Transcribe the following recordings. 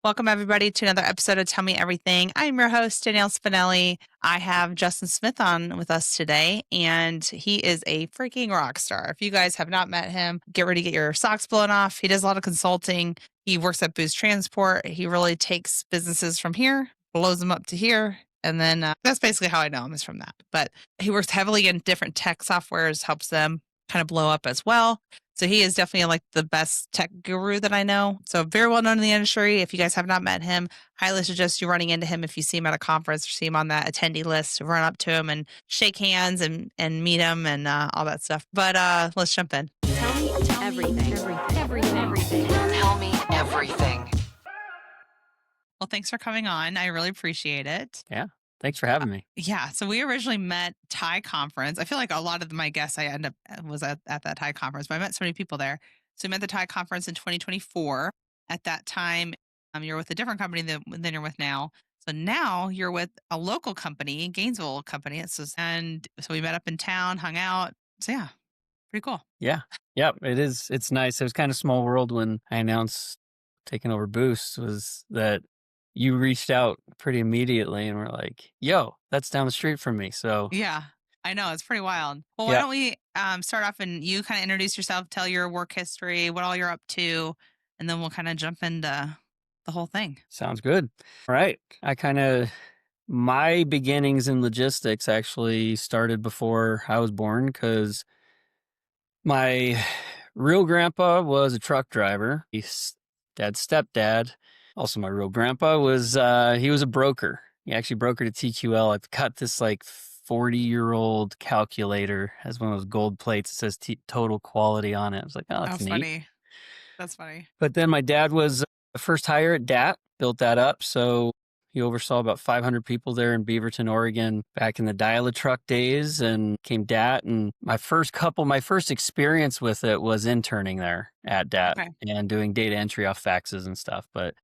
Welcome, everybody, to another episode of Tell Me Everything. I'm your host, Danielle Spinelli. I have Justin Smith on with us today, and he is a freaking rock star. If you guys have not met him, get ready to get your socks blown off. He does a lot of consulting. He works at Boost Transport. He really takes businesses from here, blows them up to here. And then that's basically how I know him, is from that. But he works heavily in different tech softwares, helps them kind of blow up as well. So he is definitely like the best tech guru that I know. So very well known in the industry. If you guys have not met him, highly suggest you running into him if you see him at a conference or see him on that attendee list. Run up to him and shake hands and meet him and all that stuff. But let's jump in. Tell me everything. Tell me everything. Well, thanks for coming on. I really appreciate it. Yeah. Thanks for having me. Yeah. So we originally met TIE conference. I feel like a lot of my guests I end up was at that TIE conference, but I met so many people there. So we met the TIE conference in 2024. At that time, you're with a different company than you're with now. So now you're with a local company, Gainesville company. And so we met up in town, hung out. So yeah, pretty cool. Yeah. It is. It's nice. It was kind of small world when I announced taking over Boost, was that you reached out pretty immediately and were like, yo, that's down the street from me. So yeah, I know. It's pretty wild. Well, why don't we start off and you kind of introduce yourself, tell your work history, what all you're up to, and then we'll kind of jump into the whole thing. Sounds good. All right. My beginnings in logistics actually started before I was born because my real grandpa was a truck driver. His dad's stepdad. Also, my real grandpa was, he was a broker. He actually brokered at TQL. I've got this like 40-year-old calculator, has one of those gold plates that says total quality on it. I was like, oh, that's neat. Funny. That's funny. But then my dad was the first hire at DAT, built that up. So he oversaw about 500 people there in Beaverton, Oregon, back in the dial-a-truck days, and came DAT. And my first experience with it was interning there at DAT and doing data entry off faxes and stuff. But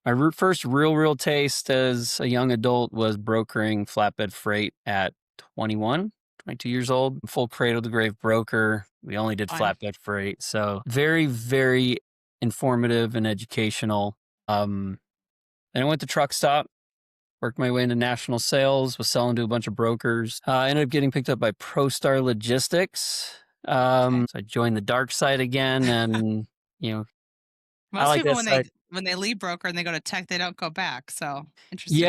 my first real taste as a young adult was brokering flatbed freight at 22 years old, full cradle to grave broker. We only did flatbed freight. So very, very informative and educational. Then I went to truck stop, worked my way into national sales, was selling to a bunch of brokers. I ended up getting picked up by ProStar Logistics. So I joined the dark side again, and most people when they leave broker and they go to tech, they don't go back. So interesting.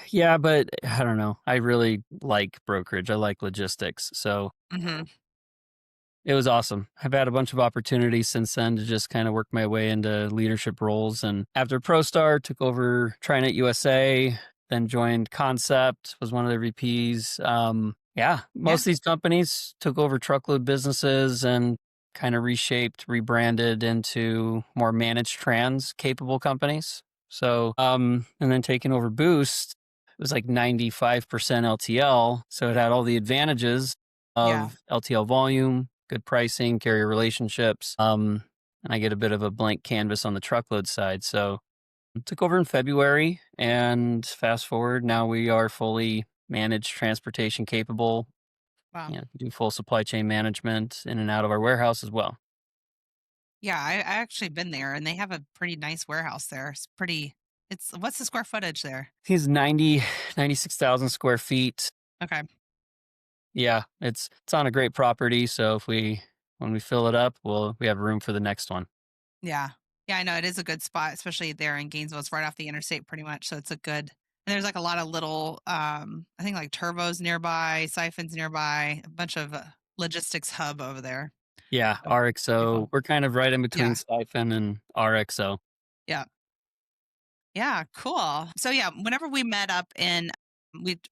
Yeah, but I don't know. I really like brokerage. I like logistics. So it was awesome. I've had a bunch of opportunities since then to just kind of work my way into leadership roles. And after ProStar, took over TriNet USA, then joined Concept, was one of their VPs. Most of these companies took over truckload businesses and kind of reshaped, rebranded into more managed trans capable companies. So, and then taking over Boost, it was like 95% LTL. So it had all the advantages of LTL volume, good pricing, carrier relationships. And I get a bit of a blank canvas on the truckload side. So I took over in February, and fast forward, now we are fully managed transportation capable. Wow. Do full supply chain management in and out of our warehouse as well. Yeah, I actually been there, and they have a pretty nice warehouse there. What's the square footage there? It's 96,000 square feet. Okay. Yeah, it's on a great property. So when we fill it up, we have room for the next one. Yeah. Yeah, I know it is a good spot, especially there in Gainesville. It's right off the interstate pretty much. So it's and there's like a lot of little, I think like turbos nearby, siphons nearby, a bunch of logistics hub over there. Yeah, RXO. We're kind of right in between siphon and RXO. Yeah. Yeah, cool. So yeah, whenever we met up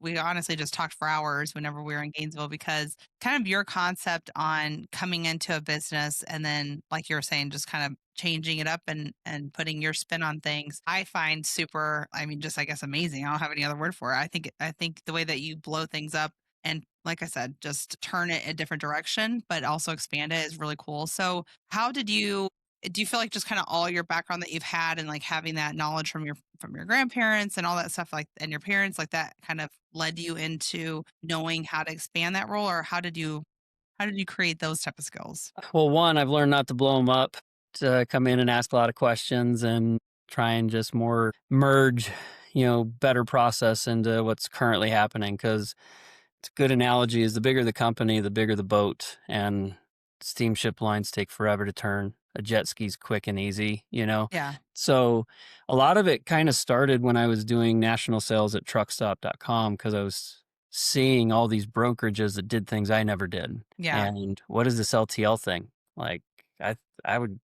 we honestly just talked for hours whenever we were in Gainesville, because kind of your concept on coming into a business and then, like you were saying, just kind of changing it up and putting your spin on things, I find super, I guess amazing. I don't have any other word for it. I think the way that you blow things up and, like I said, just turn it a different direction, but also expand it is really cool. So do you feel like just kind of all your background that you've had and like having that knowledge from your grandparents and all that stuff, like, and your parents, like that kind of led you into knowing how to expand that role? Or how did you create those type of skills? Well, one, I've learned not to blow them up, to come in and ask a lot of questions and try and just more merge, better process into what's currently happening. Because it's a good analogy is the bigger the company, the bigger the boat, and steamship lines take forever to turn. A jet ski's quick and easy. Yeah. So a lot of it kind of started when I was doing national sales at truckstop.com because I was seeing all these brokerages that did things I never did. Yeah. And what is this LTL thing? Like I would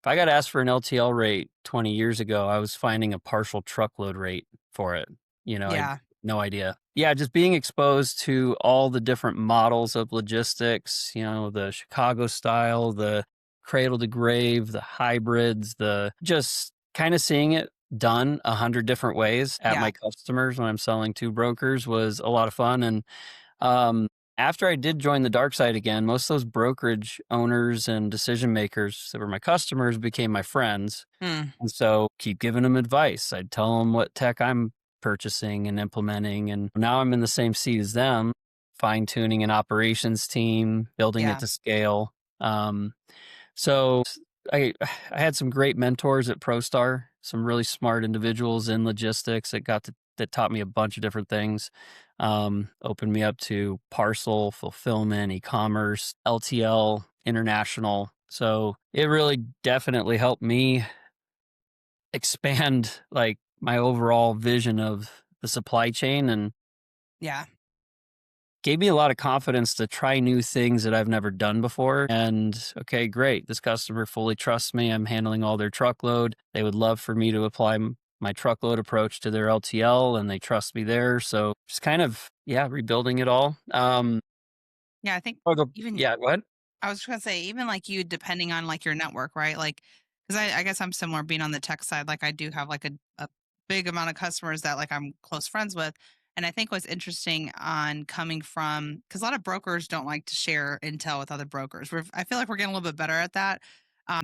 if I got asked for an LTL rate 20 years ago, I was finding a partial truckload rate for it. I had Yeah. no idea. Yeah, just being exposed to all the different models of logistics, the Chicago style, the cradle to grave, the hybrids, the just kind of seeing it done 100 different ways at Yeah. my customers when I'm selling to brokers was a lot of fun. And um, after I did join the dark side again, most of those brokerage owners and decision makers that were my customers became my friends. Mm. And so keep giving them advice. I'd tell them what tech I'm purchasing and implementing. And now I'm in the same seat as them, fine tuning an operations team, building it Yeah. to scale. So I had some great mentors at ProStar, some really smart individuals in logistics that taught me a bunch of different things. Opened me up to parcel, fulfillment, e-commerce, LTL, international. So it really definitely helped me expand like my overall vision of the supply chain and Yeah. gave me a lot of confidence to try new things that I've never done before. And okay, great. This customer fully trusts me. I'm handling all their truckload. They would love for me to apply my truckload approach to their LTL and they trust me there. So just kind of, yeah, rebuilding it all. Yeah. I think even Yeah, what? I was just gonna say, even like you, depending on like your network, right? Like, because I guess I'm similar being on the tech side. Like, I do have like a big amount of customers that like I'm close friends with. And I think what's interesting on coming from, because a lot of brokers don't like to share intel with other brokers. I feel like we're getting a little bit better at that.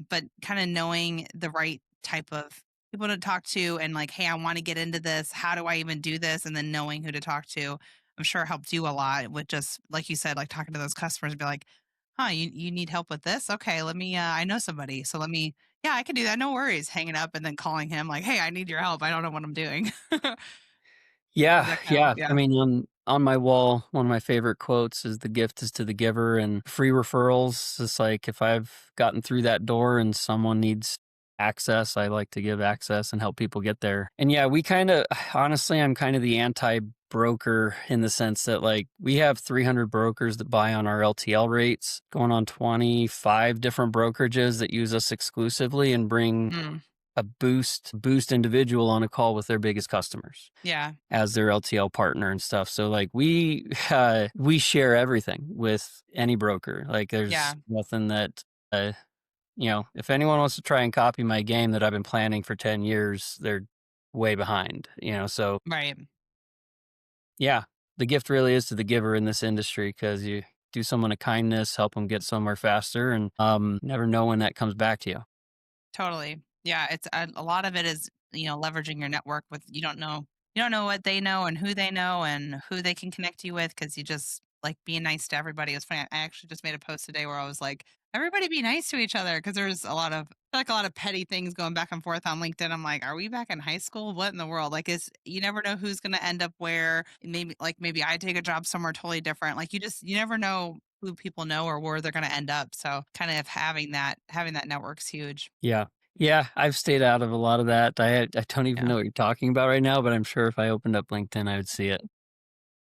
But kind of knowing the right type of people to talk to and like, hey, I want to get into this. How do I even do this? And then knowing who to talk to, I'm sure helped you a lot with just, like you said, like talking to those customers and be like, huh, you need help with this? Okay, let me I know somebody. So let me yeah, I can do that. No worries. Hanging up and then calling him like, "Hey, I need your help. I don't know what I'm doing." Is Yeah, that kind of yeah. I yeah. mean, on my wall, one of my favorite quotes is "The gift is to the giver," and free referrals. It's like if I've gotten through that door and someone needs access, I like to give access and help people get there. And yeah, we kind of, honestly, I'm kind of the anti broker in the sense that like we have 300 brokers that buy on our LTL rates, going on 25 different brokerages that use us exclusively and bring Mm, a boost individual on a call with their biggest customers yeah. as their LTL partner and stuff. So like we share everything with any broker. Like there's Yeah. nothing that if anyone wants to try and copy my game that I've been planning for 10 years, they're way behind. So Right. yeah, the gift really is to the giver in this industry because you do someone a kindness, help them get somewhere faster and never know when that comes back to you. Totally. Yeah, it's a lot of it is, leveraging your network with you don't know what they know and who they can connect you with because you just like being nice to everybody. It was funny. I actually just made a post today where I was like, everybody be nice to each other because there's I feel like a lot of petty things going back and forth on LinkedIn. I'm like, are we back in high school? What in the world? Like, is you never know who's going to end up where. Maybe I take a job somewhere totally different. Like you never know who people know or where they're going to end up. So kind of having that network's huge. Yeah. Yeah, I've stayed out of a lot of that. I don't even Yeah. know what you're talking about right now, but I'm sure if I opened up LinkedIn, I would see it.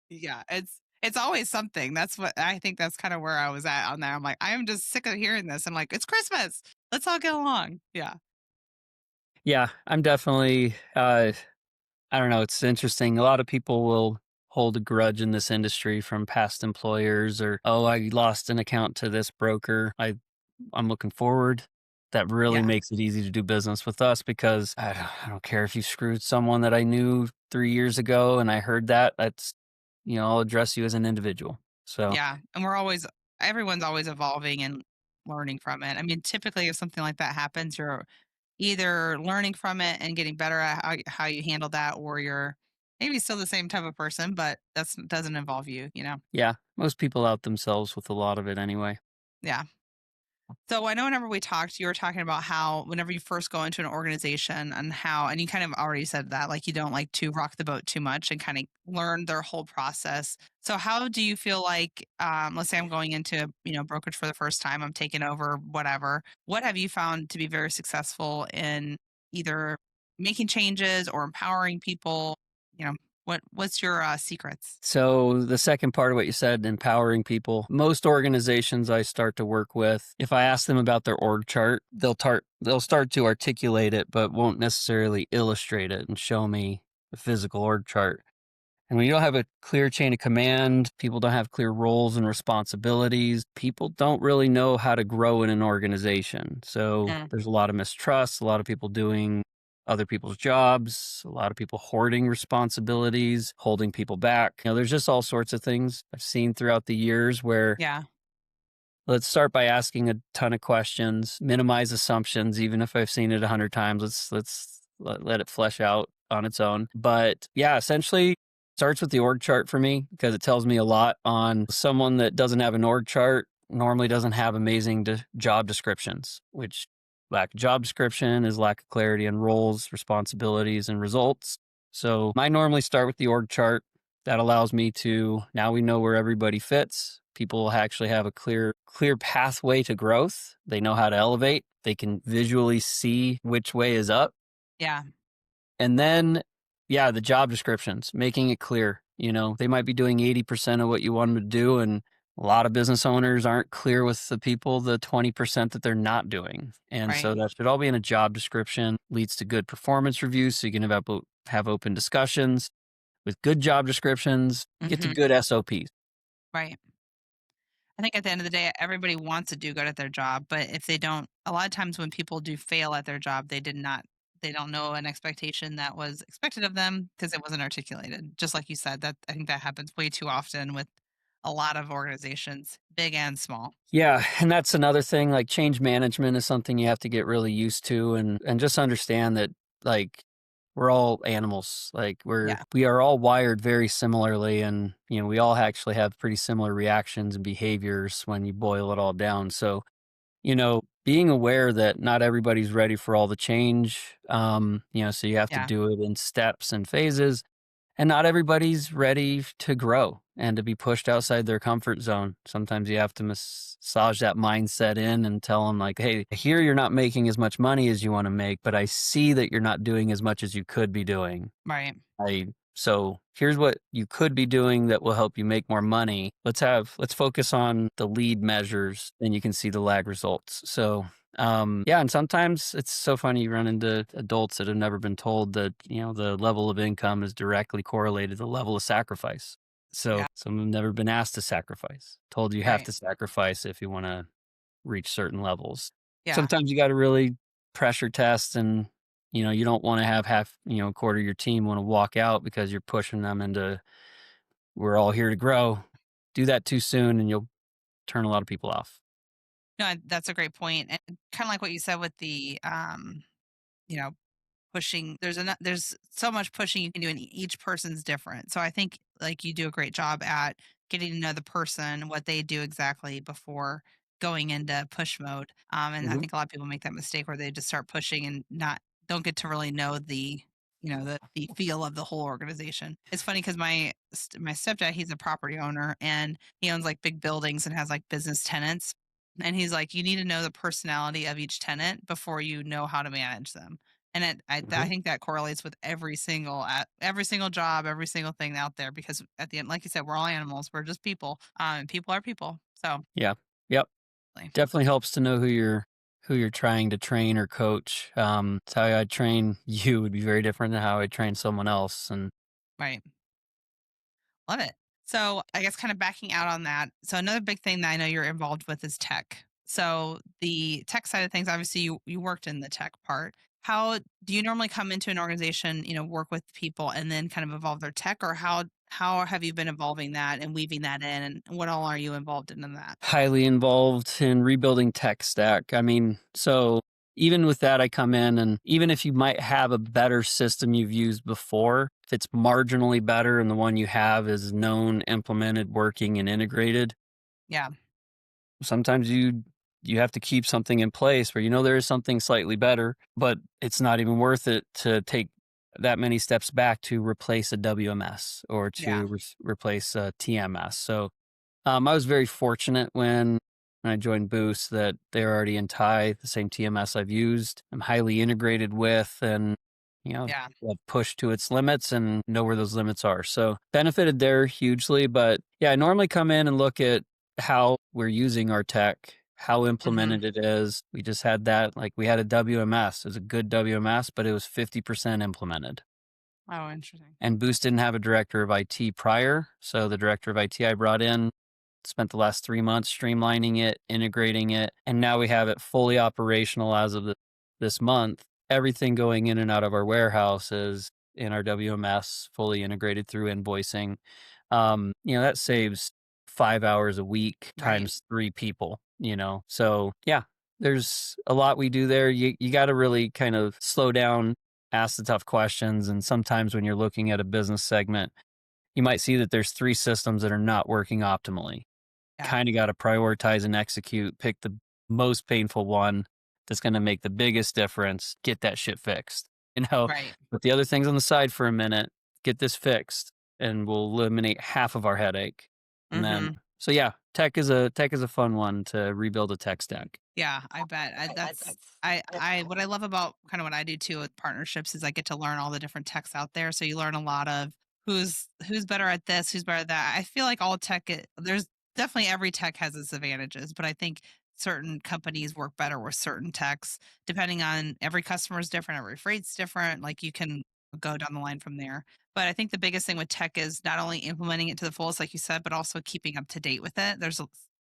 Yeah, it's always something. That's what I think that's kind of where I was at on there. I'm like, I am just sick of hearing this. I'm like, it's Christmas. Let's all get along. Yeah. Yeah, I'm definitely I don't know, it's interesting. A lot of people will hold a grudge in this industry from past employers or, oh, I lost an account to this broker. I'm looking forward. That really Yeah. makes it easy to do business with us because I don't care if you screwed someone that I knew 3 years ago and I heard that. I'll address you as an individual. So, Yeah. And everyone's always evolving and learning from it. I mean, typically if something like that happens, you're either learning from it and getting better at how you handle that, or you're maybe still the same type of person, but that's doesn't involve you, you know? yeah, most people out themselves with a lot of it anyway. Yeah. So I know whenever we talked, you were talking about how whenever you first go into an organization and how, and you kind of already said that, like you don't like to rock the boat too much and kind of learn their whole process. So how do you feel like, let's say I'm going into, brokerage for the first time, I'm taking over whatever. What have you found to be very successful in either making changes or empowering people? You know, what's your secrets? So the second part of what you said, empowering people, most organizations I start to work with, if I ask them about their org chart, they'll start to articulate it, but won't necessarily illustrate it and show me the physical org chart. And when you don't have a clear chain of command, people don't have clear roles and responsibilities, people don't really know how to grow in an organization. So Mm, there's a lot of mistrust, a lot of people doing other people's jobs, a lot of people hoarding responsibilities, holding people back. There's just all sorts of things I've seen throughout the years where yeah. let's start by asking a ton of questions, minimize assumptions, even if I've seen it 100 times. Let it flesh out on its own. But yeah, essentially starts with the org chart for me because it tells me a lot on someone that doesn't have an org chart normally doesn't have amazing job descriptions, which lack of job description is lack of clarity on roles, responsibilities, and results. So I normally start with the org chart. That allows me to, now we know where everybody fits. People actually have a clear pathway to growth. They know how to elevate. They can visually see which way is up. Yeah. And then, yeah, the job descriptions, making it clear. They might be doing 80% of what you want them to do. And a lot of business owners aren't clear with the 20% that they're not doing. And Right. so that should all be in a job description, leads to good performance reviews. So you can have open discussions with good job descriptions, you get to Hmm. good SOPs. Right. I think at the end of the day, everybody wants to do good at their job, but if they don't, a lot of times when people do fail at their job, they don't know an expectation that was expected of them because it wasn't articulated. Just like you said, that I think that happens way too often with a lot of organizations, big and small. Yeah, and that's another thing, like change management is something you have to get really used to and just understand that like we're all animals. Like Yeah. we are all wired very similarly and we all actually have pretty similar reactions and behaviors when you boil it all down. So, being aware that not everybody's ready for all the change, so you have to Yeah. do it in steps and phases. And not everybody's ready to grow and to be pushed outside their comfort zone. Sometimes you have to massage that mindset in and tell them, like, hey, here you're not making as much money as you want to make, but I see that you're not doing as much as you could be doing. Right. So here's what you could be doing that will help you make more money. Let's focus on the lead measures, and you can see the lag results. So yeah, and sometimes it's so funny you run into adults that have never been told that, the level of income is directly correlated to the level of sacrifice. So Yeah. some have never been asked to sacrifice, told you have Right. to sacrifice if you want to reach certain levels. Yeah. Sometimes you got to really pressure test and you don't want to have half, a quarter of your team want to walk out because you're pushing them into we're all here to grow. Do that too soon and you'll turn a lot of people off. No, that's a great point. And kind of like what you said with the, you know, pushing there's so much pushing you can do and each person's different. So I think like you do a great job at getting to know the person, what they do exactly before going into push mode. And I Hmm. think a lot of people make that mistake where they just start pushing and not don't get to really know the feel of the whole organization. It's funny because my stepdad, he's a property owner and he owns like big buildings and has like business tenants. And he's like, you need to know the personality of each tenant before you know how to manage them. And I Hmm. think that correlates with every single job, every single thing out there, because at the end, like you said, we're all animals. We're just people. And people are people. So, Yeah. Yep. like, Definitely helps to know who you're trying to train or coach. It's how I'd train you would be very different than how I'd train someone else. And right. Love it. So, I guess kind of backing out on that. So, another big thing that I know you're involved with is tech. So, the tech side of things, obviously, you worked in the tech part. How do you normally come into an organization, work with people and then kind of evolve their tech, or how have you been evolving that and weaving that in, and what all are you involved in that? highly involved in rebuilding tech stack. I mean, so even with that, I come in and even if you might have a better system you've used before, if it's marginally better and the one you have is known, implemented, working, and integrated, Yeah. sometimes you you have to keep something in place where there is something slightly better, but it's not even worth it to take that many steps back to replace a WMS or Yeah. to replace a TMS. So I was very fortunate when I joined Boost that they're already in Thai, the same TMS I've used. I'm highly integrated with, and Yeah. I've pushed to its limits and know where those limits are. So benefited there hugely. But yeah, I normally come in and look at how we're using our tech, how Hmm. implemented it is. We just had that, like we had a WMS. It was a good WMS, but it was 50% implemented. Oh, interesting. And Boost didn't have a director of IT prior. So the director of IT I brought in spent the last 3 months streamlining it, integrating it, and now we have it fully operational as of this month. Everything going in and out of our warehouse is in our WMS, fully integrated through invoicing. That saves 5 hours a week Right. times 3 people, So, yeah, there's a lot we do there. You gotta really kind of slow down, ask the tough questions, and sometimes when you're looking at a business segment, you might see that there's 3 systems that are not working optimally. Yeah. Kinda gotta prioritize and execute, pick the most painful one that's gonna make the biggest difference, get that shit fixed, you know? Right. Put the other things on the side for a minute, get this fixed, and we'll eliminate half of our headache. And then Hmm. so yeah, tech is a fun one to rebuild a tech stack. Yeah, I bet. I what I love about kind of what I do too with partnerships is I get to learn all the different techs out there. So you learn a lot of who's better at this, who's better at that. I feel like all there's definitely every tech has its advantages, but I think certain companies work better with certain techs depending on every customer is different, every freight's different. Like you can go down the line from there. But I think the biggest thing with tech is not only implementing it to the fullest, like you said, but also keeping up to date with it.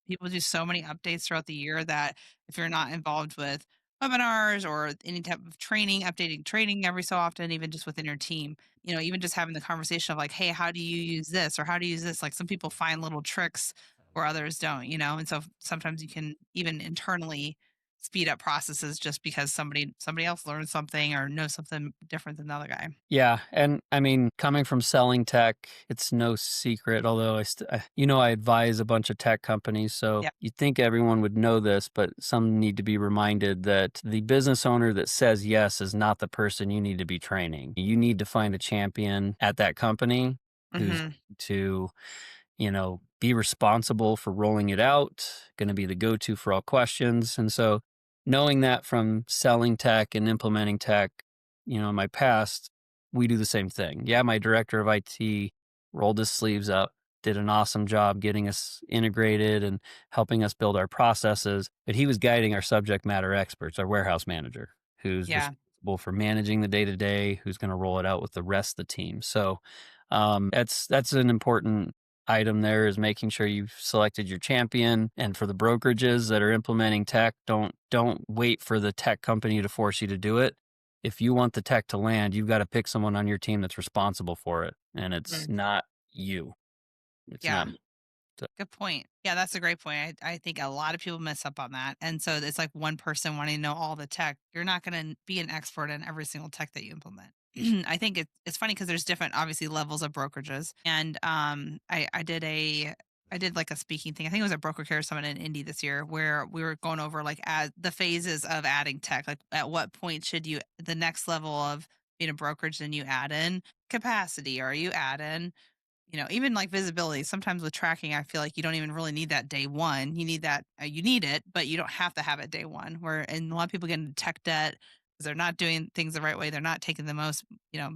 People do so many updates throughout the year that if you're not involved with webinars or any type of training, updating training every so often, even just within your team, even just having the conversation of like, hey, how do you use this or how do you use this? Like some people find little tricks where others don't. And so sometimes you can even internally speed up processes just because somebody else learned something or knows something different than the other guy. Yeah, and I mean, coming from selling tech, it's no secret, although I advise a bunch of tech companies, so Yeah. you'd think everyone would know this, but some need to be reminded that the business owner that says yes is not the person you need to be training. You need to find a champion at that company who's Hmm. to be responsible for rolling it out, going to be the go to for all questions. And so, knowing that from selling tech and implementing tech, in my past, we do the same thing. Yeah, my director of IT rolled his sleeves up, did an awesome job getting us integrated and helping us build our processes. But he was guiding our subject matter experts, our warehouse manager, who's Yeah. responsible for managing the day to day, who's going to roll it out with the rest of the team. So, that's an important item there is making sure you've selected your champion. And for the brokerages that are implementing tech, don't wait for the tech company to force you to do it. If you want the tech to land, you've got to pick someone on your team that's responsible for it, and it's Mm. not you. It's Yeah. not. So, Good point. Yeah, that's a great point. I think a lot of people mess up on that. And so it's like one person wanting to know all the tech. You're not going to be an expert in every single tech that you implement. I think it's funny because there's different, obviously, levels of brokerages. And I did like a speaking thing. I think it was a broker care summit in Indy this year where we were going over like the phases of adding tech. Like at what point should you the next level of being a brokerage, then you add in capacity or you add in even like visibility, sometimes with tracking, I feel like you don't even really need that day one. You need that, you need it, but you don't have to have it day one. And a lot of people get into tech debt because they're not doing things the right way. They're not taking the most,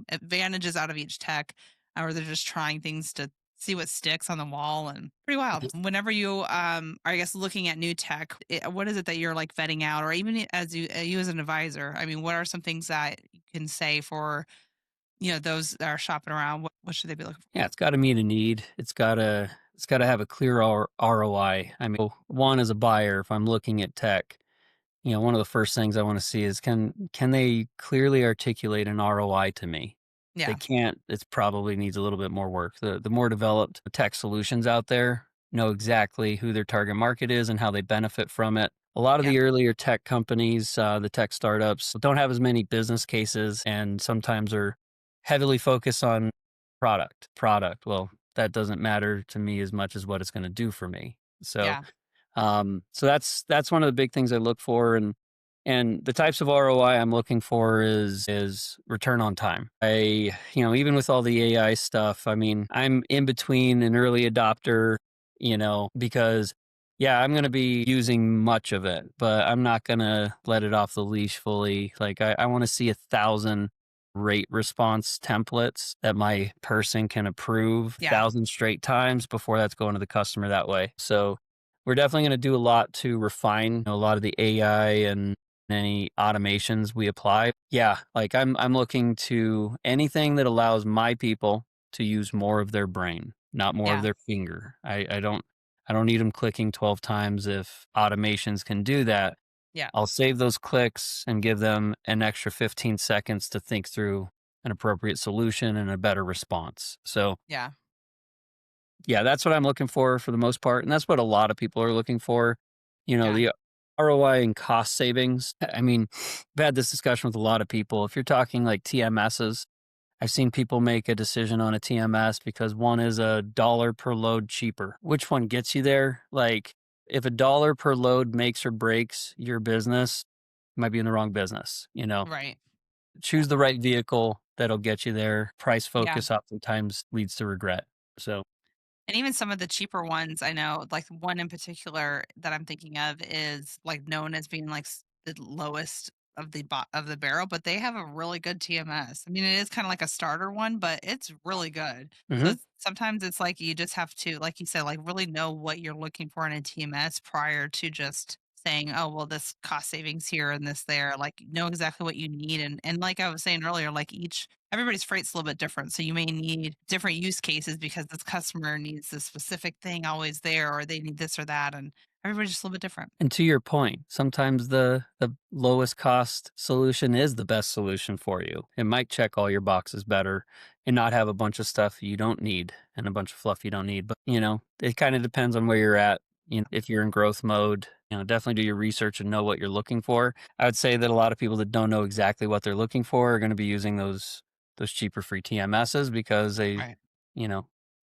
advantages out of each tech, or they're just trying things to see what sticks on the wall and pretty wild. Whenever you are, I guess, looking at new tech, what is it that you're like vetting out, or even as you as an advisor? I mean, what are some things that you can say for those that are shopping around, what should they be looking for? yeah, it's got to meet a need. It's got to have a clear ROI. I mean, one as a buyer, if I'm looking at tech, one of the first things I want to see is can they clearly articulate an ROI to me? If they Yeah. can't, it probably needs a little bit more work. The more developed tech solutions out there know exactly who their target market is and how they benefit from it. A lot of Yeah. the earlier tech companies, the tech startups, don't have as many business cases and sometimes are heavily focused on product. Well, that doesn't matter to me as much as what it's going to do for me. So Yeah. So that's one of the big things I look for, and the types of ROI I'm looking for is return on time. Even with all the AI stuff, I mean, I'm in between an early adopter, because yeah, I'm going to be using much of it, but I'm not going to let it off the leash fully. Like I want to see 1,000 rate response templates that my person can approve Yeah. 1,000 straight times before that's going to the customer that way. So we're definitely going to do a lot to refine a lot of the AI and any automations we apply. Yeah, like I'm looking to anything that allows my people to use more of their brain, not more of Yeah. their finger. I don't need them clicking 12 times if automations can do that. Yeah. I'll save those clicks and give them an extra 15 seconds to think through an appropriate solution and a better response. So, Yeah. yeah, that's what I'm looking for the most part, and that's what a lot of people are looking for. Yeah. The ROI and cost savings. I mean, I've had this discussion with a lot of people. If you're talking like TMSs, I've seen people make a decision on a TMS because one is $1 per load cheaper. Which one gets you there? Like, if $1 per load makes or breaks your business, you might be in the wrong business. Right. Choose the right vehicle that'll get you there. Price Yeah. focus oftentimes leads to regret. So, And even some of the cheaper ones, I know, like one in particular that I'm thinking of is like known as being like the lowest of of the barrel, but they have a really good TMS. I mean, it is kind of like a starter one, but it's really good. So mhm. sometimes it's like you just have to, like you said, like really know what you're looking for in a TMS prior to just saying, oh, well, this cost savings here and this there. Like know exactly what you need. And like I was saying earlier, like everybody's freight's a little bit different. So you may need different use cases because this customer needs this specific thing always there, or they need this or that. And everybody's just a little bit different. And to your point, sometimes the lowest cost solution is the best solution for you. It might check all your boxes better and not have a bunch of stuff you don't need and a bunch of fluff you don't need. But, it kind of depends on where you're at. If you're in growth mode, definitely do your research and know what you're looking for. I would say that a lot of people that don't know exactly what they're looking for are going to be using those cheaper free TMSs because Right. you know,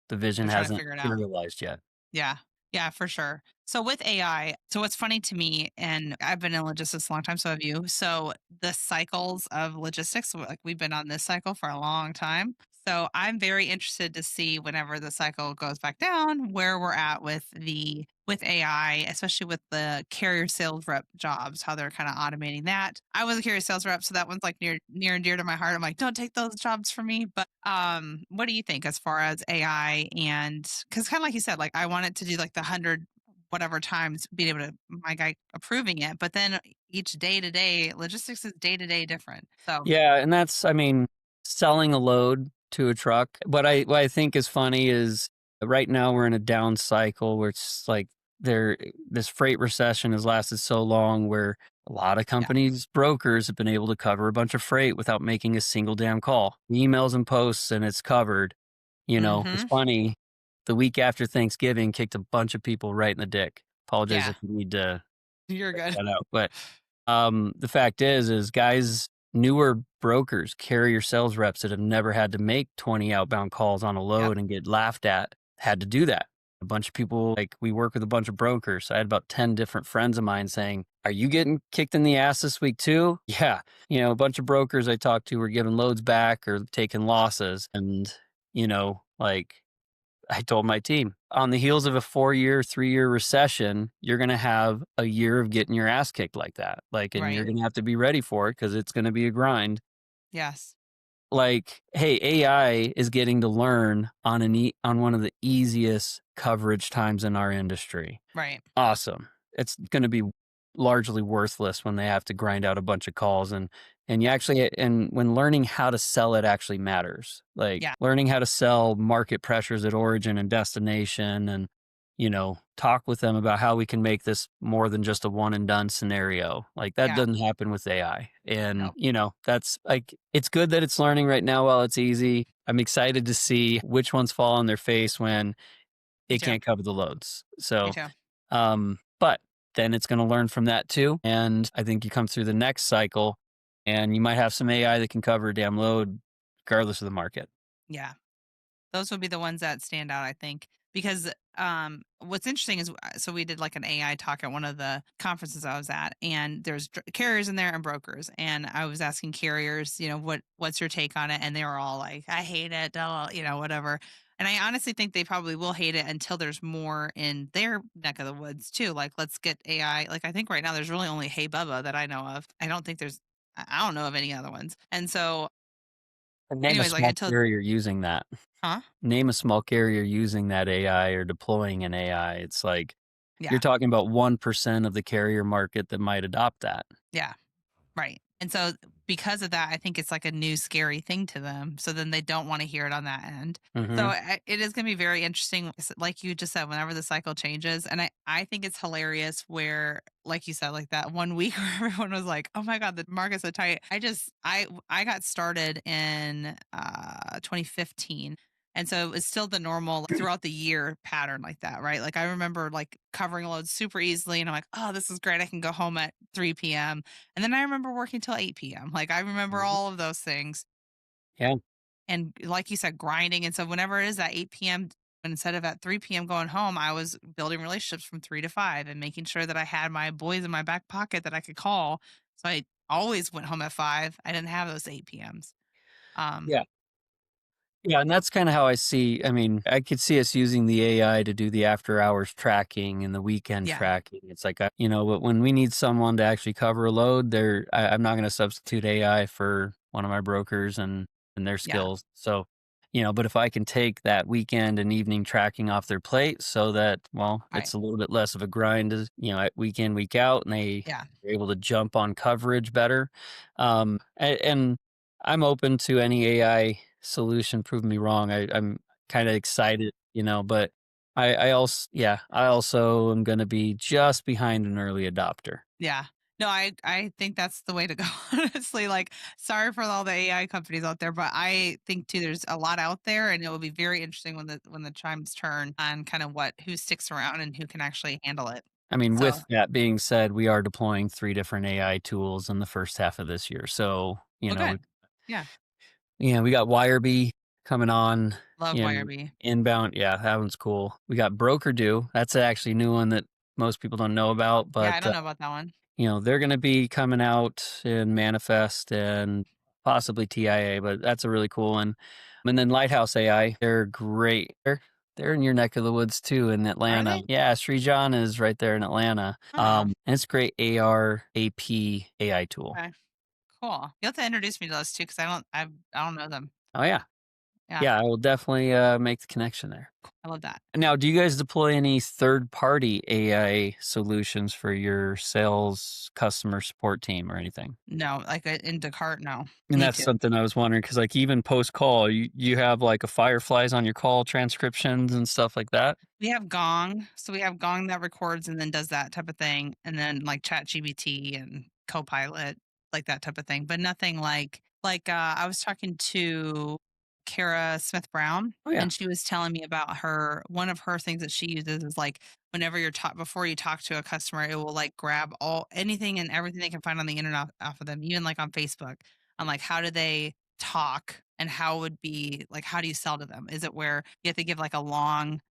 the vision They're trying to hasn't figure it out. materialized yet. Yeah. Yeah, for sure. So with AI, so what's funny to me, and I've been in logistics a long time, so have you. So the cycles of logistics, like we've been on this cycle for a long time. So I'm very interested to see whenever the cycle goes back down, where we're at with AI, especially with the carrier sales rep jobs, how they're kind of automating that. I was a carrier sales rep, so that one's like near and dear to my heart. I'm like, don't take those jobs from me. But what do you think as far as AI? And because kind of like you said, like I want it to do like the 100 whatever times being able to my guy approving it, but then each day to day logistics is day to day different. So Yeah, and that's I mean, selling a load to a truck. What I think is funny is right now we're in a down cycle where it's like this freight recession has lasted so long where a lot of yeah. companies, brokers have been able to cover a bunch of freight without making a single damn call. Emails and posts and it's covered. It's Mm-hmm. funny. The week after Thanksgiving kicked a bunch of people right in the dick. Apologize Yeah. if you need to You're good. that out. But the fact is guys, newer brokers, carrier sales reps that have never had to make 20 outbound calls on a Yep. load and get laughed at had to do that. A bunch of people, like we work with a bunch of brokers. So I had about 10 different friends of mine saying, are you getting kicked in the ass this week too? Yeah. A bunch of brokers I talked to were giving loads back or taking losses. And, like I told my team, on the heels of a 4-year, 3-year recession, you're going to have a year of getting your ass kicked like that. Like, and you're Right. going to have to be ready for it because it's going to be a grind. Yes. Like, hey, AI is getting to learn on on one of the easiest coverage times in our industry. Right. Awesome. It's going to be largely worthless when they have to grind out a bunch of calls and you actually and when learning how to sell it actually matters. Like Yeah. learning how to sell market pressures at origin and destination and talk with them about how we can make this more than just a one and done scenario. Like that Yeah. doesn't happen with AI. And Nope. that's like it's good that it's learning right now while it's easy. I'm excited to see which ones fall on their face when Me it too. can't cover the loads. Me So too. but then it's going to learn from that too. And I think you come through the next cycle and you might have some AI that can cover a damn load regardless of the market. Yeah. Those would be the ones that stand out, I think. because what's interesting is so we did like an AI talk at one of the conferences I was at, and there's carriers in there and brokers, and I was asking carriers, what's your take on it, and they were all like, I hate it, whatever. And I honestly think they probably will hate it until there's more in their neck of the woods too. Like, let's get AI. Like, I think right now there's really only Hey Bubba that I know of. I don't think there's, I don't know of any other ones. And so, And name a anyways, like small until, carrier using that. huh? Name a small carrier using that AI or deploying an AI. It's like you're Yeah, talking about 1% of the carrier market that might adopt that. yeah. Right. And so because of that, I think it's like a new scary thing to them. So then they don't want to hear it on that end. So Mhm. it is going to be very interesting. Like you just said, whenever the cycle changes. And I think it's hilarious where, like you said, like that one week where everyone was like, oh my God, the market's so tight. I got started in 2015. And so it's still the normal like, throughout the year pattern like that, right? Like I remember like covering loads super easily. And I'm like, oh, this is great. I can go home at 3 p.m. And then I remember working till 8 p.m. Like, I remember Mhm. all of those things. Yeah. And like you said, grinding. And so whenever it is at 8 p.m., instead of at 3 p.m. going home, I was building relationships from 3 to 5 and making sure that I had my boys in my back pocket that I could call. So I always went home at 5. I didn't have those 8 p.m.s. Um, Yeah. Yeah, and that's kinda how I mean, I could see us using the AI to do the after hours tracking and the weekend yeah, tracking. It's like, but when we need someone to actually cover a load, I'm not gonna substitute AI for one of my brokers and their yeah, skills. So, but if I can take that weekend and evening tracking off their plate so that, well, right. it's a little bit less of a grind as, at week in, week out, and Yeah, they're able to jump on coverage better. And I'm open to any AI solution. Prove me wrong. I'm kind of excited, but I also am going to be just behind an early adopter. yeah. No, I think that's the way to go. Honestly, like, sorry for all the AI companies out there, but I think too there's a lot out there, and it will be very interesting when the chimes turn on kind of what who sticks around and who can actually handle it. I mean, So, with that being said, we are deploying 3 different AI tools in the first half of this year. So, well, good. Yeah, we got Wirebee coming on, love YRB. inbound. Yeah, that one's cool. We got Broker Do. That's actually a new one that most people don't know about, Yeah, but I don't know about that one. they're gonna be coming out in Manifest and possibly TIA, but that's a really cool one. And then Lighthouse AI, they're great. They're in your neck of the woods too in Are Atlanta. they? Yeah, Srijan is right there in Atlanta. Oh, And it's a great AP AI tool. okay, cool. You have to introduce me to those two because I don't know them. Oh yeah. Yeah, Yeah, I will definitely make the connection there. I love that. Now, do you guys deploy any third-party AI solutions for your sales customer support team or anything? No, like in Descartes, no. And Need that's to. something I was wondering because, like, even post-call, you have, like, a fireflies on your call transcriptions and stuff like that? We have Gong. So we have Gong that records and then does that type of thing. And then like ChatGPT and Copilot, like that type of thing. But nothing I was talking to Kara Smith Brown, Oh, yeah. and she was telling me about her one of her things that she uses is like whenever you're talk before you talk to a customer, it will like grab all anything and everything they can find on the internet off of them, even like on Facebook. On like how do they talk and how would be like how do you sell to them? Is it where you have to give like a long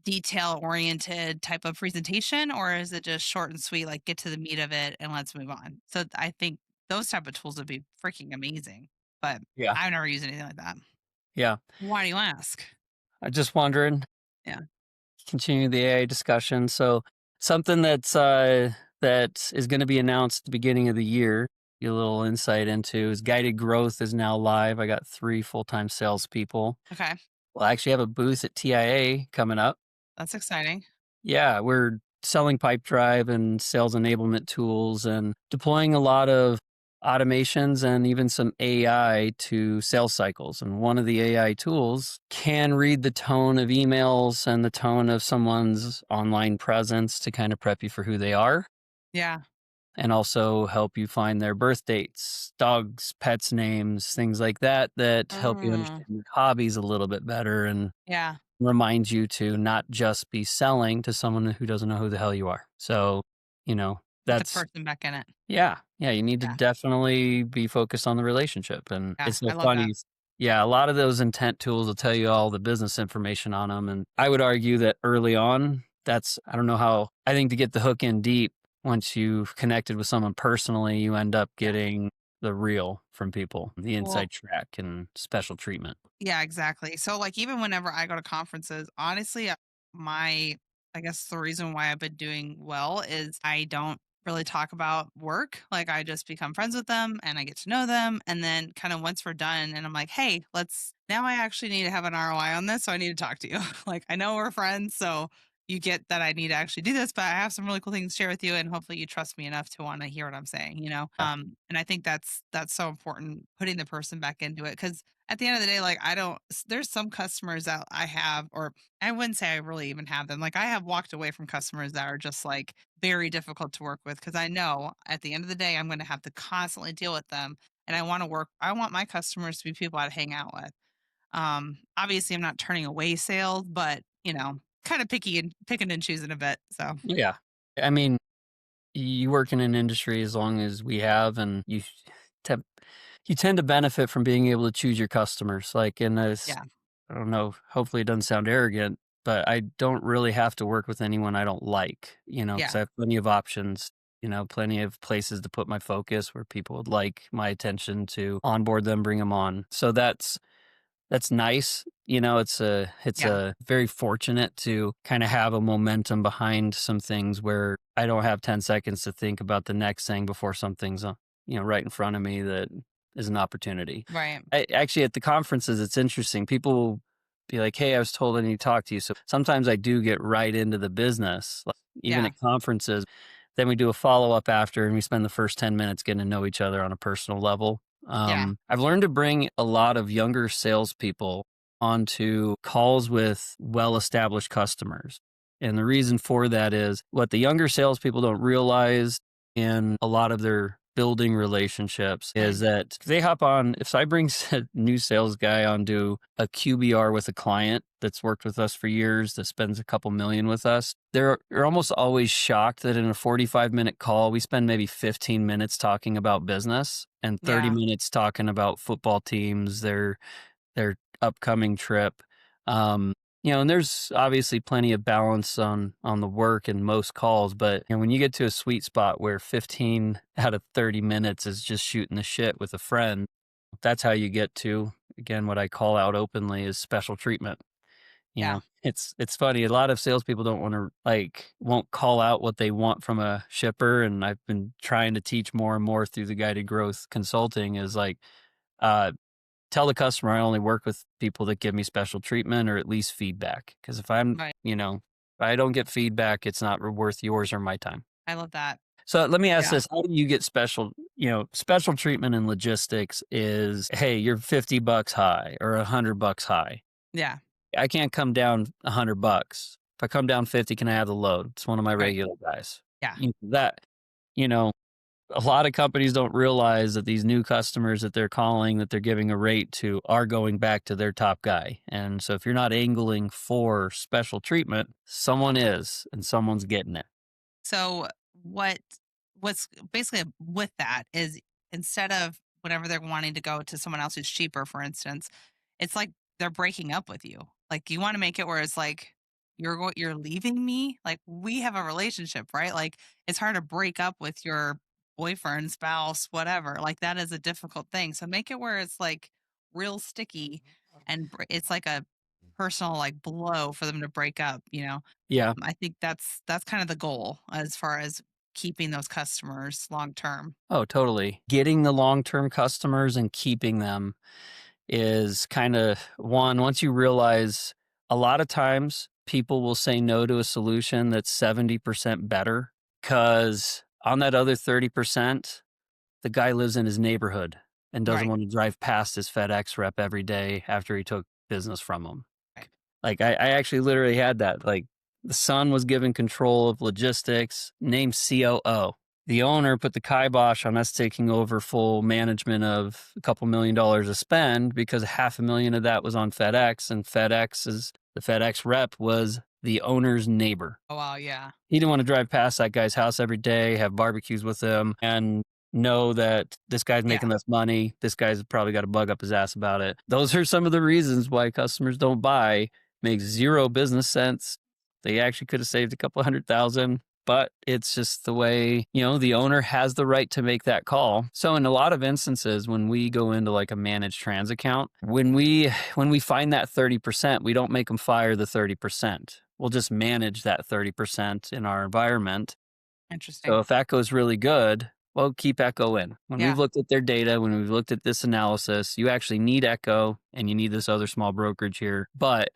detail oriented type of presentation, or is it just short and sweet, like get to the meat of it and let's move on? So I think those type of tools would be freaking amazing, but Yeah. I've never used anything like that. Yeah. Why do you ask? I just wondering, Yeah. continue the AI discussion. So something that is gonna be announced at the beginning of the year, get a little insight into is guided growth is now live. I got 3 full-time salespeople. Okay. Well, I actually have a booth at TIA coming up. That's exciting. Yeah, we're selling pipe drive and sales enablement tools and deploying a lot of automations and even some AI to sales cycles. And one of the AI tools can read the tone of emails and the tone of someone's online presence to kind of prep you for who they are Yeah. and also help you find their birth dates, dogs, pets' names, things like that, that help you Mm, understand your hobbies a little bit better and yeah. remind you to not just be selling to someone who doesn't know who the hell you are. So, Put the that's person back in it. yeah, yeah, you need to Yeah. definitely be focused on the relationship. And Yeah. it's so I love that. funny. Yeah, a lot of those intent tools will tell you all the business information on them. And I would argue that early on, I don't know how, I think to get the hook in deep, once you've connected with someone personally, you end up Yeah. getting the real from people, the Well, inside track and special treatment. yeah, exactly. So, like, even whenever I go to conferences, honestly, my, I guess the reason why I've been doing well is I don't really talk about work. Like, I just become friends with them and I get to know them. And then, kind of, once we're done, and I'm like, hey, now I actually need to have an ROI on this. So, I need to talk to you. Like, I know we're friends. So, you get that I need to actually do this, but I have some really cool things to share with you. And hopefully, you trust me enough to want to hear what I'm saying, you know? Yeah. And I think that's so important, putting the person back into it. Cause at the end of the day, like, I don't there's some customers that I have, or I wouldn't say I really even have them. Like, I have walked away from customers that are just, like, very difficult to work with because I know at the end of the day, I'm gonna have to constantly deal with them, and I want my customers to be people I'd hang out with. Obviously, I'm not turning away sales, but, kinda picky and picking and choosing a bit, so Yeah. I mean, you work in an industry as long as we have, and te- you tend to benefit from being able to choose your customers. Like, in this, yeah. I don't know, hopefully it doesn't sound arrogant, but I don't really have to work with anyone I don't like, because Yeah. I have plenty of options, plenty of places to put my focus where people would like my attention to onboard them, bring them on. So that's nice. It's Yeah. a very fortunate to kind of have a momentum behind some things where I don't have 10 seconds to think about the next thing before something's, right in front of me that is an opportunity. Right. Actually, at the conferences, it's interesting. People will be like, "Hey, I was told I need to talk to you." So sometimes I do get right into the business, like, even Yeah. at conferences. Then we do a follow up after, and we spend the first 10 minutes getting to know each other on a personal level. Yeah. I've learned to bring a lot of younger salespeople onto calls with well established customers. And the reason for that is what the younger salespeople don't realize in a lot of their building relationships is Mm. that if they hop on, if I bring a new sales guy onto a QBR with a client that's worked with us for years, that spends a couple million with us, they're almost always shocked that in a 45-minute call, we spend maybe 15 minutes talking about business and 30 Yeah. minutes talking about football teams, their upcoming trip. Um, and there's obviously plenty of balance on the work in most calls, but when you get to a sweet spot where 15 out of 30 minutes is just shooting the shit with a friend, that's how you get to, again, what I call out openly is special treatment. Yeah. It's funny. A lot of salespeople don't want to won't call out what they want from a shipper, and I've been trying to teach more and more through the guided growth consulting is uh, tell the customer I only work with people that give me special treatment or at least feedback. Because Right. if I don't get feedback, it's not worth yours or my time. I love that. So let me ask Yeah. this: how do you get special treatment in logistics? Is hey, you're $50 high or $100 high. Yeah. I can't come down $100. If I come down 50, can I have the load? It's one of my Right. regular guys. Yeah. That you know a lot of companies don't realize that these new customers that they're calling, that they're giving a rate to, are going back to their top guy. And so if you're not angling for special treatment, someone is, and someone's getting it. So what what's basically with that is, instead of whenever they're wanting to go to someone else who's cheaper, for instance, it's like they're breaking up with you. Like, you want to make it where it's like you're leaving me. Like, we have a relationship, right? Like, it's hard to break up with your boyfriend, spouse, whatever. Like, that is a difficult thing. So make it where it's like real sticky, and it's like a personal, like, blow for them to break up. Yeah. I think that's kind of the goal as far as keeping those customers long term. Oh, totally. Getting the long term customers and keeping them is kind of once you realize a lot of times people will say no to a solution that's 70% better because on that other 30%, the guy lives in his neighborhood and doesn't Right. want to drive past his FedEx rep every day after he took business from him. Right. Like I actually literally had that. Like the son was given control of logistics, named COO. The owner put the kibosh on us taking over full management of a couple $1 million of spend because $500,000 of that was on FedEx, and the FedEx rep was the owner's neighbor. Oh wow, yeah. He didn't want to drive past that guy's house every day, have barbecues with him, and know that this guy's Yeah. making less money. This guy's probably got a bug up his ass about it. Those are some of the reasons why customers don't buy. Makes zero business sense. They actually could have saved a couple 100,000, but it's just the way, the owner has the right to make that call. So in a lot of instances, when we go into like a managed trans account, when we find that 30%, we don't make them fire the 30%. We'll just manage that 30% in our environment. So Interesting. if that goes really good, well, keep Echo in. When we've Yeah. looked at their data, when we've looked at this analysis, you actually need Echo and you need this other small brokerage here, but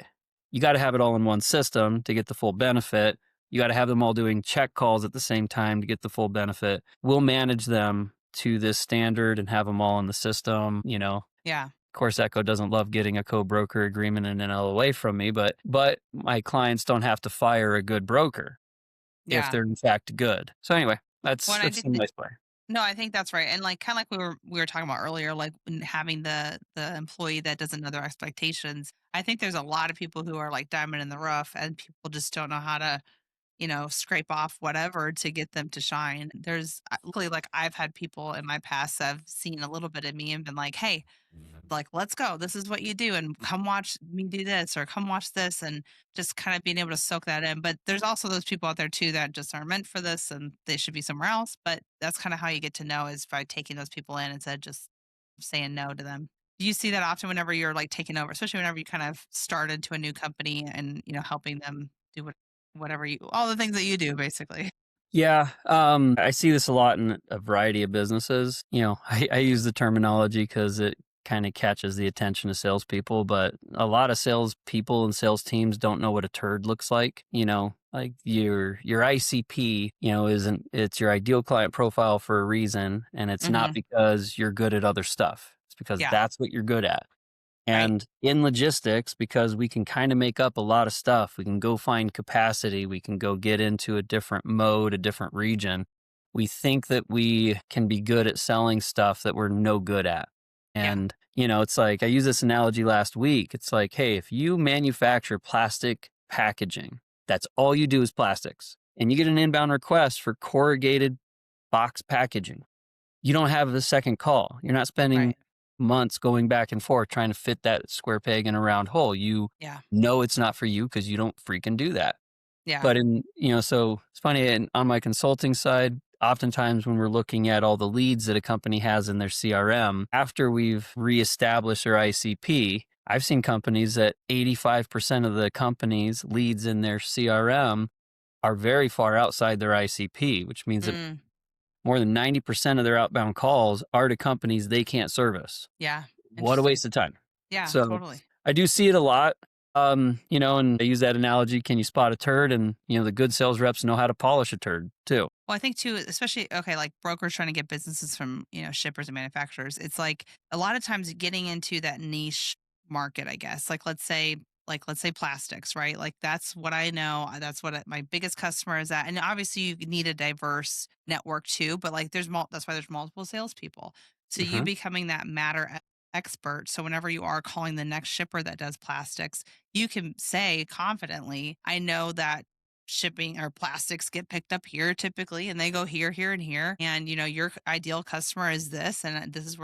you got to have it all in one system to get the full benefit. You got to have them all doing check calls at the same time to get the full benefit. We'll manage them to this standard and have them all in the system. Yeah. Of course, Echo doesn't love getting a co-broker agreement and an LOA from me, but my clients don't have to fire a good broker if Yeah. they're in fact good. So anyway, When I that's did the nice part. No, I think that's right. And like kind of like we were talking about earlier, like having the employee that doesn't know their expectations. I think there's a lot of people who are like diamond in the rough and people just don't know how to, scrape off whatever to get them to shine. There's luckily like I've had people in my past that have seen a little bit of me and been like, hey, like, let's go. This is what you do. And come watch me do this or come watch this. And just kind of being able to soak that in. But there's also those people out there too that just aren't meant for this and they should be somewhere else. But that's kind of how you get to know is by taking those people in instead of just saying no to them. Do you see that often whenever you're like taking over, especially whenever you kind of start into a new company and, helping them do whatever all the things that you do basically? Yeah, I see this a lot in a variety of businesses. I use the terminology because it kind of catches the attention of salespeople, but a lot of salespeople and sales teams don't know what a turd looks like. Like your ICP, it's your ideal client profile for a reason, and it's not Hmm. because you're good at other stuff. It's because Yeah. that's what you're good at. Right. And in logistics, because we can kind of make up a lot of stuff, we can go find capacity, we can go get into a different mode, a different region. We think that we can be good at selling stuff that we're no good at. Yeah. And, it's like I used this analogy last week. It's like, hey, if you manufacture plastic packaging, that's all you do is plastics, and you get an inbound request for corrugated box packaging, you don't have a second call. You're not spending Right. months going back and forth trying to fit that square peg in a round hole. You Yeah. know it's not for you because you don't freaking do that. Yeah. But so it's funny. And on my consulting side, oftentimes when we're looking at all the leads that a company has in their CRM, after we've reestablished their ICP, I've seen companies that 85% of the company's leads in their CRM are very far outside their ICP, which means that Mm, more than 90% of their outbound calls are to companies they can't service. yeah. What a Interesting. waste of time. Yeah, So totally. I do see it a lot. And I use that analogy. Can you spot a turd? And, the good sales reps know how to polish a turd too. Well, I think too, especially okay, like brokers trying to get businesses from shippers and manufacturers. It's like a lot of times getting into that niche market. I guess like let's say plastics, right? Like that's what I know. That's what my biggest customer is at. And obviously, you need a diverse network too. But like that's why there's multiple salespeople. So you Hmm. becoming that expert. So whenever you are calling the next shipper that does plastics, you can say confidently, I know that shipping or plastics get picked up here typically and they go here, here, and here. And your ideal customer is this, and this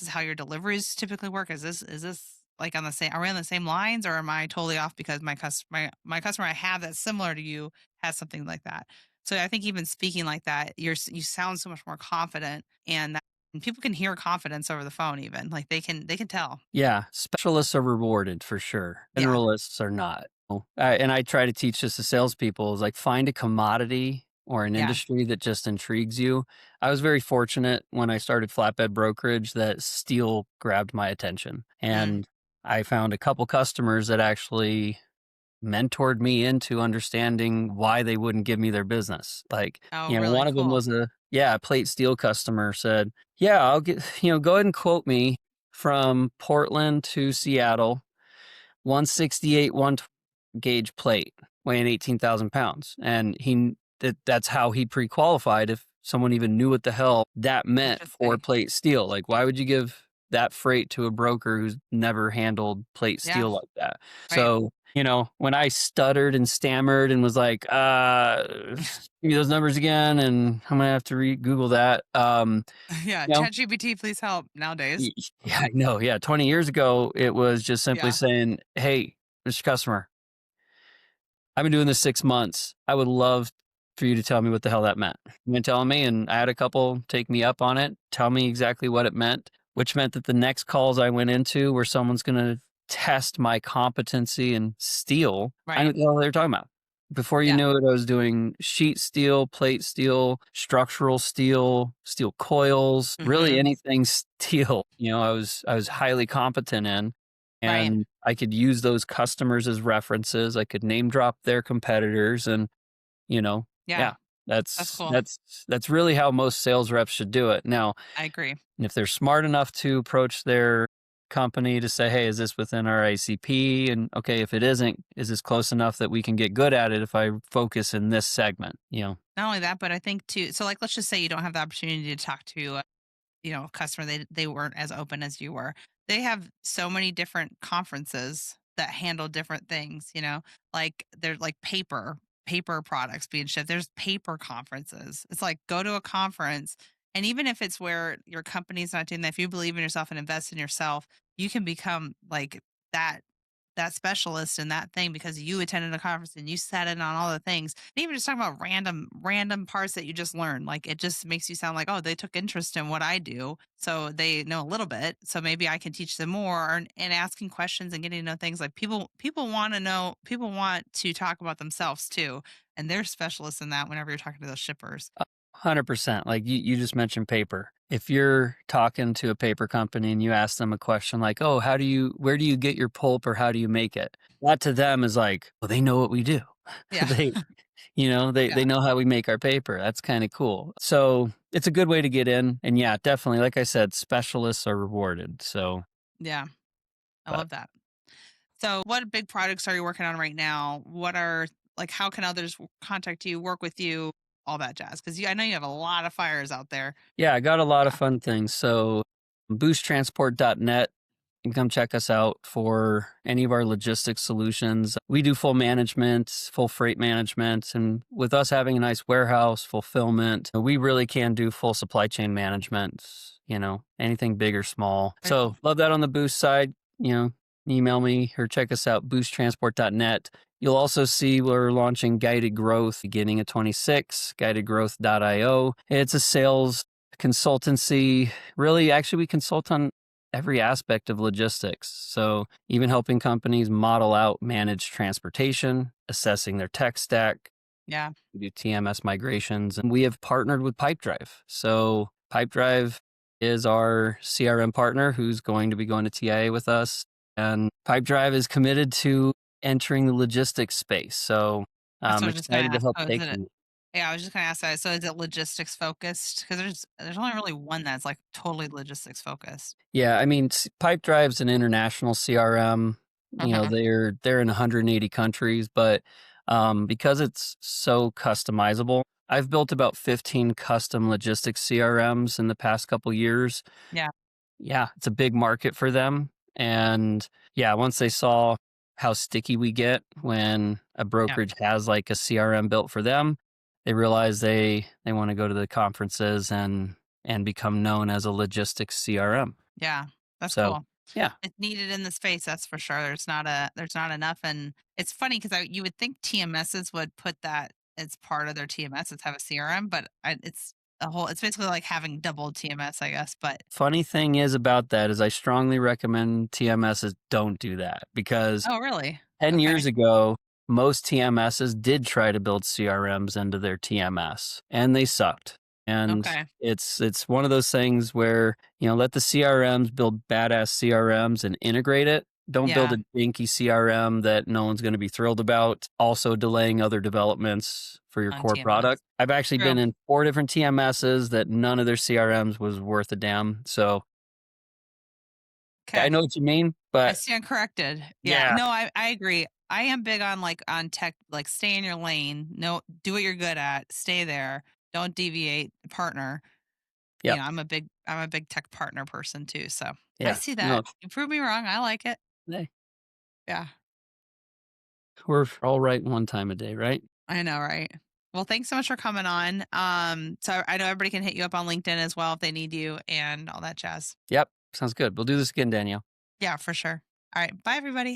is how your deliveries typically work. Is this like on the same, are we on the same lines, or am I totally off because my customer I have that's similar to you has something like that? So I think even speaking like that, you sound so much more confident, and people can hear confidence over the phone even. Like they can tell. Yeah. Specialists are rewarded for sure. Yeah. Generalists are not. And I try to teach this to salespeople is like find a commodity or an Yeah. industry that just intrigues you. I was very fortunate when I started flatbed brokerage that steel grabbed my attention. Mm. And I found a couple customers that actually mentored me into understanding why they wouldn't give me their business. Like, Oh, really one of them cool. was a plate steel customer said, yeah, I'll get, go ahead and quote me from Portland to Seattle, 168, gauge plate weighing 18,000 pounds. And that's how he pre-qualified if someone even knew what the hell that meant for Interesting. plate steel. Like, why would you give that freight to a broker who's never handled plate Yeah. steel like that. Right. So, when I stuttered and stammered and was like, give me those numbers again, and I'm gonna have to Google that. Yeah. You know, ChatGPT, please help nowadays. yeah, I know. Yeah, 20 years ago, it was just simply Yeah. saying, "Hey, Mr. Customer, I've been doing this 6 months. I would love for you to tell me what the hell that meant." You been telling me, and I had a couple take me up on it, tell me exactly what it meant, which meant that the next calls I went into where someone's gonna test my competency in steel, I knew Right. what the hell they were talking about. Before you Yeah. knew it, I was doing sheet steel, plate steel, structural steel, steel coils, really Hmm. anything steel, I was highly competent in. Right. And I could use those customers as references. I could name drop their competitors and, you know, Yeah. yeah, That's that's cool. that's that's really how most sales reps should do it. Now, I agree. if they're smart enough to approach their company to say, "Hey, is this within our ACP?" And okay, if it isn't, is this close enough that we can get good at it if I focus in this segment, Not only that, but I think too. So, like, let's just say you don't have the opportunity to talk to customer, they weren't as open as you were. They have so many different conferences that handle different things, like there's like paper products being shipped. There's paper conferences. It's like go to a conference, and even if it's where your company's not doing that, if you believe in yourself and invest in yourself, you can become like that that specialist in that thing because you attended a conference and you sat in on all the things. And even just talking about random parts that you just learned, like it just makes you sound like, oh, they took interest in what I do. So they know a little bit. So maybe I can teach them more, and asking questions and getting to know things, like people want to know, people want to talk about themselves too. And they're specialists in that whenever you're talking to those shippers. 100%. Like you just mentioned paper. If you're talking to a paper company and you ask them a question like, "Oh, where do you get your pulp or how do you make it?" That to them is like, well, they know what we do. Yeah. they, they Yeah. know how we make our paper. That's kind of cool. So it's a good way to get in. And yeah, definitely, like I said, specialists are rewarded. So, Yeah. I but love that. So, what big projects are you working on right now? What are like how can others contact you, work with you, all that jazz? Because I know you have a lot of fires out there. yeah, I got a lot of Yeah. fun things. So boosttransport.net. You can come check us out for any of our logistics solutions. We do full management, full freight management, and with us having a nice warehouse, fulfillment, we really can do full supply chain management, anything big or small. Right. So love that on the Boost side, email me or check us out, boosttransport.net. You'll also see we're launching Guided Growth beginning of 26, guidedgrowth.io. It's a sales consultancy. Really, actually, we consult on every aspect of logistics. So, even helping companies model out managed transportation, assessing their tech stack, Yeah. we do TMS migrations, and we have partnered with Pipedrive. So, Pipedrive is our CRM partner who's going to be going to TIA with us. And Pipedrive is committed to entering the logistics space. So, That's what I'm I was just gonna excited to ask. help Oh, is take it? them. Yeah, I was just gonna ask that. So, is it logistics focused? Because there's only really one that's like totally logistics focused. Yeah, I mean, Pipedrive's an international CRM. Uh-huh. They're in 180 countries, but because it's so customizable, I've built about 15 custom logistics CRMs in the past couple years. Yeah. Yeah, it's a big market for them, and yeah, once they saw how sticky we get when a Yeah. brokerage has like a CRM built for them, they realize they want to go to the conferences and become known as a logistics CRM. Yeah. That's So, cool. yeah, It's needed in the space, that's for sure. There's not enough, and it's funny because you would think TMSs would put that as part of their TMSs, have a CRM, but it's a whole. It's basically like having double TMS, I guess. But funny thing is about that is I strongly recommend TMSs don't do that because oh, really? 10 Okay. years ago, most TMSs did try to build CRMs into their TMS and they sucked. And Okay. it's one of those things where, let the CRMs build badass CRMs and integrate it. Don't build Yeah. a dinky CRM that no one's going to be thrilled about, also delaying other developments for your On core TMS. product. I've actually True. been in 4 different TMSs that none of their CRMs was worth a damn. So, yeah, I Okay. know what you mean, I but stand corrected. Yeah. yeah. No, I agree. I am big on like on tech, like stay in your lane. No, do what you're good at. Stay there. Don't deviate. Partner. You Yep. know, I'm a big tech partner person too, so I Yeah. see No, that. You prove me wrong. I like it. hey, Yeah, we're all right one time a day, right? I know, right? Well, thanks so much for coming on. So I know everybody can hit you up on LinkedIn as well if they need you and all that jazz. Yep. Sounds good. We'll do this again, Danielle. Yeah, for sure. All right. Bye, everybody.